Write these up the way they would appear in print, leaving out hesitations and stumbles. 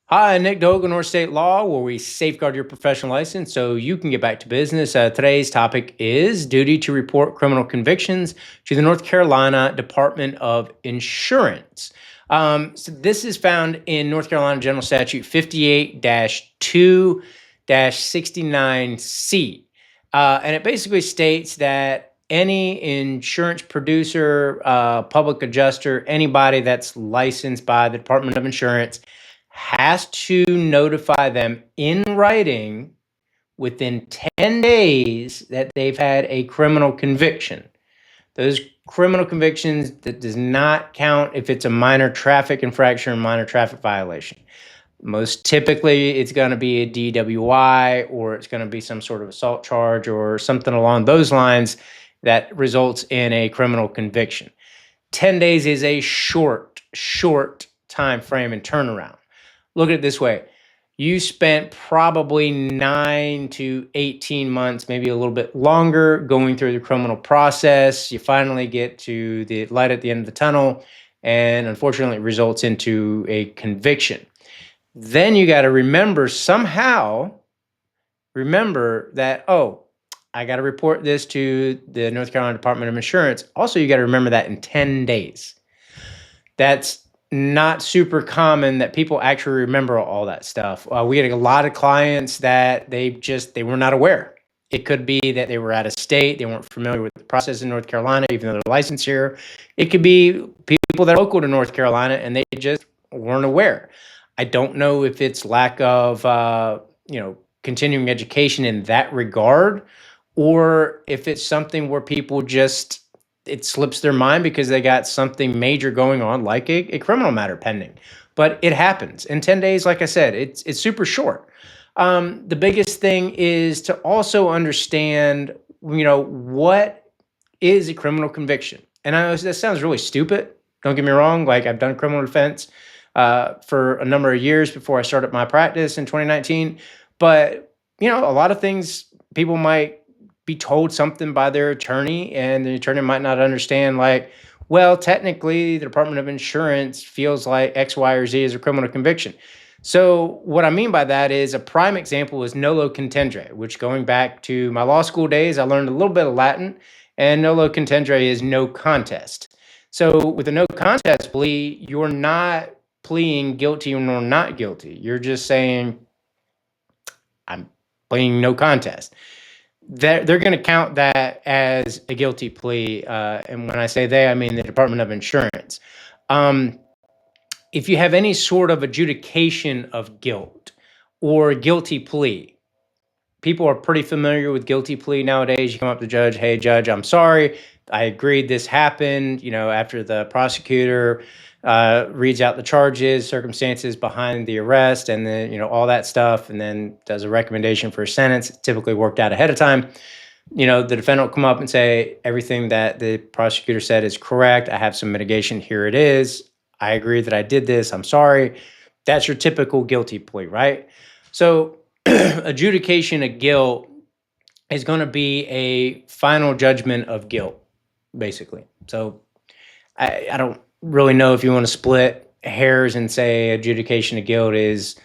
Hi, Nick Dogan, North State Law, where we safeguard your professional license so you can get back to business. Today's topic is duty to report criminal convictions to the North Carolina Department of Insurance. So this is found in North Carolina General Statute 58-2 69C. And it basically states that any insurance producer, public adjuster, anybody that's licensed by the Department of Insurance has to notify them in writing within 10 days that they've had a criminal conviction. Those criminal convictions, that does not count if it's a minor traffic infraction or minor traffic violation. Most typically, it's going to be a DWI, or it's going to be some sort of assault charge or something along those lines that results in a criminal conviction. 10 days is a short time frame and turnaround. Look at it this way. You spent probably 9 to 18 months, maybe a little bit longer, going through the criminal process. You finally get to the light at the end of the tunnel, and unfortunately, it results into a conviction. Then you got to remember that, I got to report this to the North Carolina Department of Insurance. Also, you got to remember that in 10 days. That's not super common that people actually remember all that stuff. We get a lot of clients that they were not aware. It could be that they were out of state, they weren't familiar with the process in North Carolina, even though they're licensed here. It could be people that are local to North Carolina and they just weren't aware. I don't know if it's lack of continuing education in that regard, or if it's something where people just it slips their mind because they got something major going on, like a criminal matter pending. But it happens in 10 days. Like I said, it's super short. The biggest thing is to also understand, what is a criminal conviction. And I know that sounds really stupid. Don't get me wrong. Like, I've done criminal defense for a number of years before I started my practice in 2019. But, a lot of things people might be told something by their attorney, and the attorney might not understand, like, well, technically, the Department of Insurance feels like X, Y, or Z is a criminal conviction. So what I mean by that is, a prime example is nolo contendere, which, going back to my law school days, I learned a little bit of Latin, and nolo contendere is no contest. So with a no contest plea, you're not pleading guilty or not guilty. You're just saying, I'm pleading no contest. They're going to count that as a guilty plea. And when I say they, I mean the Department of Insurance. If you have any sort of adjudication of guilt or guilty plea, people are pretty familiar with guilty plea nowadays. You come up to the judge, hey, judge, I'm sorry. I agreed this happened, after the prosecutor reads out the charges, circumstances behind the arrest, and then, all that stuff, and then does a recommendation for a sentence. It's typically worked out ahead of time. The defendant will come up and say, everything that the prosecutor said is correct. I have some mitigation. Here it is. I agree that I did this. I'm sorry. That's your typical guilty plea, right? So adjudication of guilt is going to be a final judgment of guilt, basically. So I don't really know if you want to split hairs and say adjudication of guilt is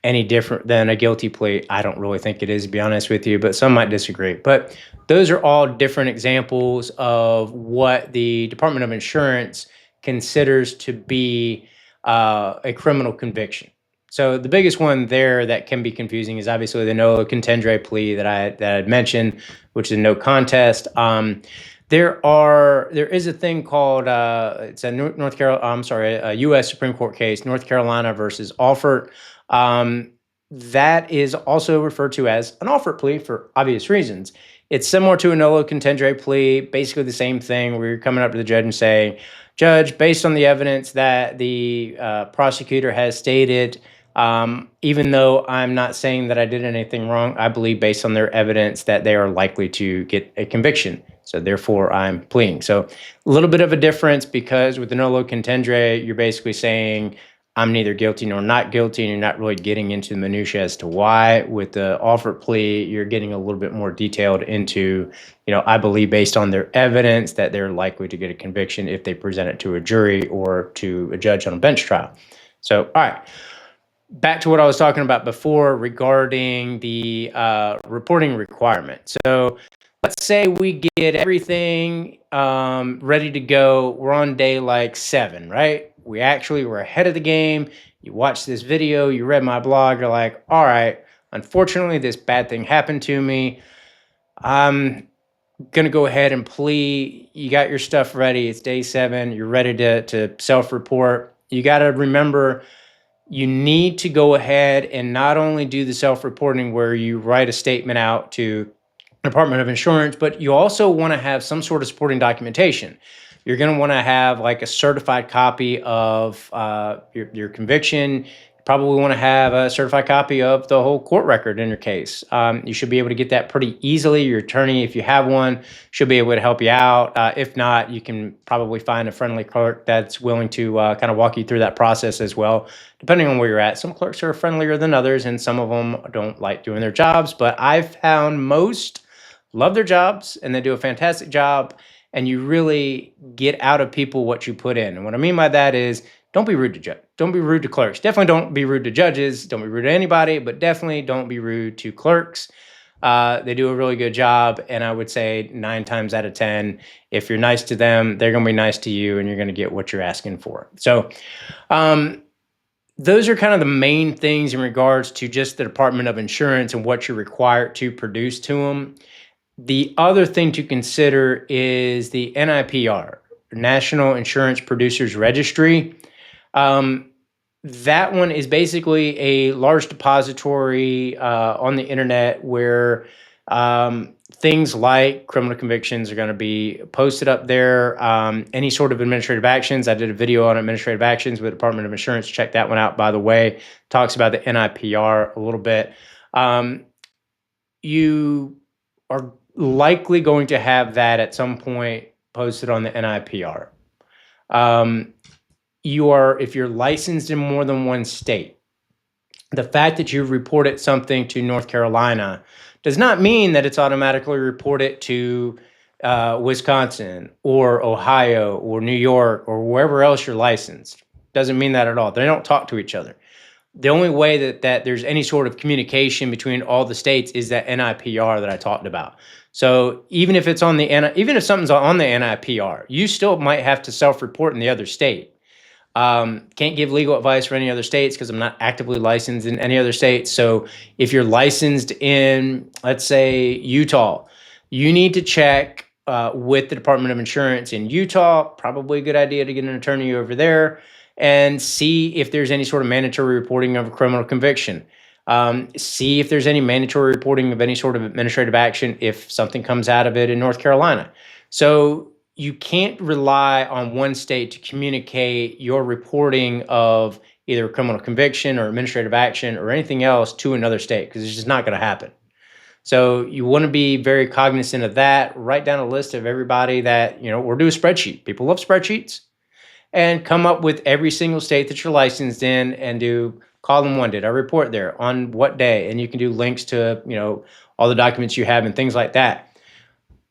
any different than a guilty plea. I don't really think it is, to be honest with you, but some might disagree. But those are all different examples of what the Department of Insurance considers to be a criminal conviction. So the biggest one there that can be confusing is obviously the no contendere plea that I had mentioned, which is no contest. There is a thing called it's a a U.S. Supreme Court case, North Carolina versus Alford. That is also referred to as an Alford plea for obvious reasons. It's similar to a nolo contendere plea, basically the same thing, where you're coming up to the judge and saying, Judge, based on the evidence that the prosecutor has stated, even though I'm not saying that I did anything wrong, I believe based on their evidence that they are likely to get a conviction. So therefore, I'm pleading. So a little bit of a difference, because with the nolo contendere, you're basically saying, I'm neither guilty nor not guilty, and you're not really getting into the minutiae as to why. With the Alford plea, you're getting a little bit more detailed into, I believe based on their evidence that they're likely to get a conviction if they present it to a jury or to a judge on a bench trial. So, all right. back to what I was talking about before regarding the reporting requirement. So let's say we get everything ready to go. We're on day like 7, right? We're ahead of the game. You watch this video, you read my blog, you're like, all right, unfortunately, this bad thing happened to me. I'm gonna go ahead and plea. You got your stuff ready. It's day 7. You're ready to self-report. You got to remember you need to go ahead and not only do the self-reporting where you write a statement out to Department of Insurance, but you also want to have some sort of supporting documentation. You're going to want to have like a certified copy of your conviction. You probably want to have a certified copy of the whole court record in your case. You should be able to get that pretty easily. Your attorney, if you have one, should be able to help you out. If not, you can probably find a friendly clerk that's willing to kind of walk you through that process as well, depending on where you're at. Some clerks are friendlier than others, and some of them don't like doing their jobs, but I've found most love their jobs and they do a fantastic job, and you really get out of people what you put in. And what I mean by that is don't be rude to judge. Don't be rude to clerks. Definitely don't be rude to judges. Don't be rude to anybody, but definitely don't be rude to clerks. They do a really good job, and I would say 9 times out of 10, if you're nice to them, they're going to be nice to you, and you're going to get what you're asking for. So those are kind of the main things in regards to just the Department of Insurance and what you're required to produce to them. The other thing to consider is the NIPR, National Insurance Producers Registry. That one is basically a large depository on the internet where things like criminal convictions are going to be posted up there. Any sort of administrative actions. I did a video on administrative actions with the Department of Insurance. Check that one out, by the way. Talks about the NIPR a little bit. You are likely going to have that at some point posted on the NIPR. If you're licensed in more than one state, the fact that you've reported something to North Carolina does not mean that it's automatically reported to Wisconsin or Ohio or New York or wherever else you're licensed. Doesn't mean that at all. They don't talk to each other. The only way that there's any sort of communication between all the states is that NIPR that I talked about. So even if something's on the NIPR, you still might have to self-report in the other state. Can't give legal advice for any other states because I'm not actively licensed in any other states. So if you're licensed in, let's say, Utah, you need to check with the Department of Insurance in Utah. Probably a good idea to get an attorney over there and see if there's any sort of mandatory reporting of a criminal conviction. See if there's any mandatory reporting of any sort of administrative action if something comes out of it in North Carolina. So you can't rely on one state to communicate your reporting of either a criminal conviction or administrative action or anything else to another state, because it's just not going to happen. So you want to be very cognizant of that. Write down a list of everybody that, or do a spreadsheet. People love spreadsheets. And come up with every single state that you're licensed in and do column 1. Did I report there? On what day? And you can do links to, all the documents you have and things like that.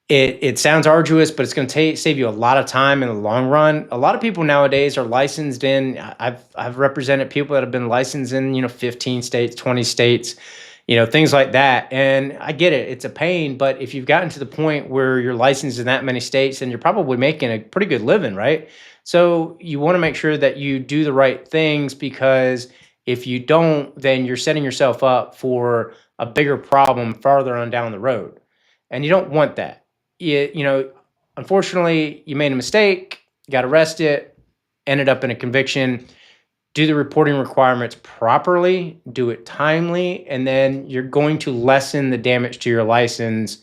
It sounds arduous, but it's going to save you a lot of time in the long run. A lot of people nowadays are licensed in. I've represented people that have been licensed in 15 states, 20 states, things like that. And I get it; it's a pain. But if you've gotten to the point where you're licensed in that many states, then you're probably making a pretty good living, right? So you want to make sure that you do the right things, because if you don't, then you're setting yourself up for a bigger problem farther on down the road, and you don't want that. Unfortunately, you made a mistake, got arrested, ended up in a conviction. Do the reporting requirements properly, do it timely, and then you're going to lessen the damage to your license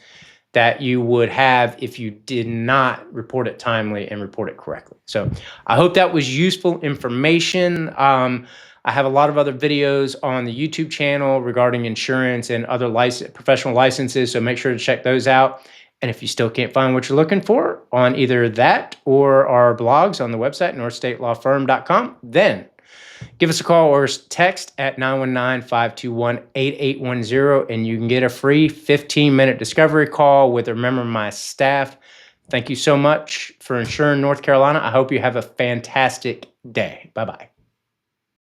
that you would have if you did not report it timely and report it correctly. So I hope that was useful information. I have a lot of other videos on the YouTube channel regarding insurance and other professional licenses, so make sure to check those out. And if you still can't find what you're looking for on either that or our blogs on the website, northstatelawfirm.com, then give us a call or text at 919-521-8810, and you can get a free 15-minute discovery call with a member of my staff. Thank you so much for insuring North Carolina. I hope you have a fantastic day. Bye-bye.